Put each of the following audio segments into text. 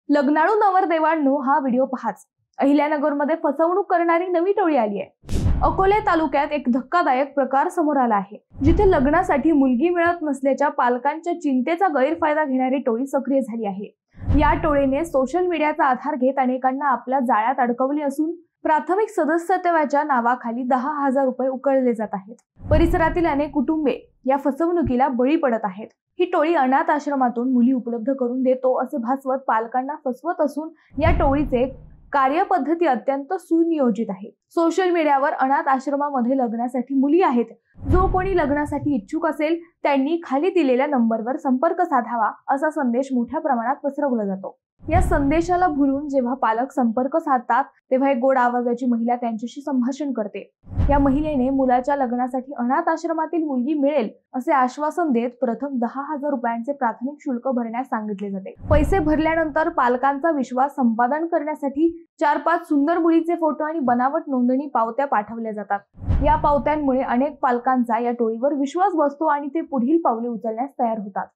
लग्नाळू नवरदेवांनो, हा व्हिडिओ पहाच. अहिल्यानगरमध्ये फसवणूक करणारी नवी टोळी आली आहे. अकोले तालुक्यात एक धक्कादायक प्रकार समोर आला आहे, जिथे लग्नासाठी मुलगी मिळत नसल्याच्या पालकांच्या चिंतेचा गैरफायदा घेणारी टोळी सक्रिय झाली आहे. या टोळीने सोशल मीडियाचा आधार घेत अनेकांना आपल्या जाळ्यात अडकवले असून प्राथमिक सदस्यत्वाच्या नावाखाली 10,000 रुपये उकळले जात आहेत. परिसरातील अनेक कुटुंबे या फसवणुकीला बळी पडत आहेत. ही टोळी अनाथ आश्रमातून मुली उपलब्ध करून देतो असे भासवत पालकांना फसवत असून या टोळीचे कार्यपद्धती अत्यंत सुनियोजित आहे. सोशल मीडियावर अनाथ आश्रमामध्ये लग्नासाठी मुली आहेत. जो कोणी लग्नासाठी इच्छुक असेल त्यांनी खाली दिलेल्या नंबरवर संपर्क साधावा असा संदेश मोठ्या प्रमाणात पसरवला जातो. या संदेशाला भुलून जेव्हा पालक संपर्क साधतात तेव्हा एक गोड आवाजाची महिला त्यांच्याशी संभाषण करते. या महिलेने मुलाच्या लग्नासाठी अनाथ आश्रमातील मुलगी मिळेल असे आश्वासन देत प्रथम 10,000 रुपयांचे प्राथमिक शुल्क भरण्यास सांगितले जाते. पैसे भरल्यानंतर पालकांचा विश्वास संपादन करण्यासाठी 4-5 सुंदर मुलीचे फोटो आणि बनावट नोंदणी पावत्या पाठवल्या जातात. या पावत्यांमुळे अनेक पालकांचा या टोळीवर विश्वास बसतो आणि ते पुढील पावले उचलण्यास तयार होतात.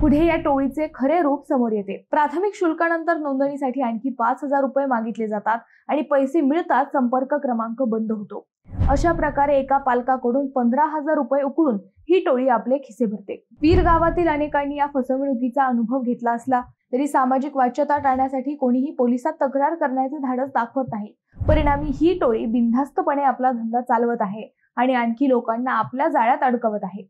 पुढे या टोळीचे खरे रूप समोर येते. प्राथमिक शुल्कानंतर नोंदणीसाठी आणखी 5,000 रुपये मागितले जातात आणि पैसे मिळताच संपर्क क्रमांक बंद होतो. अशा प्रकारे एका पालकाकडून 15,000 रुपये उकळून ही टोळी आपले खिसे भरते. वीर गावातील अनेकांनी या फसवणुकीचा अनुभव घेतला असला तरी सामाजिक वाच्यता टाळण्यासाठी कोणीही पोलिसात तक्रार करण्याचे धाडस दाखवत नाही. परिणामी ही टोळी बिनधास्तपणे आपला धंदा चालवत आहे आणि आणखी लोकांना आपल्या जाळ्यात अडकवत आहे.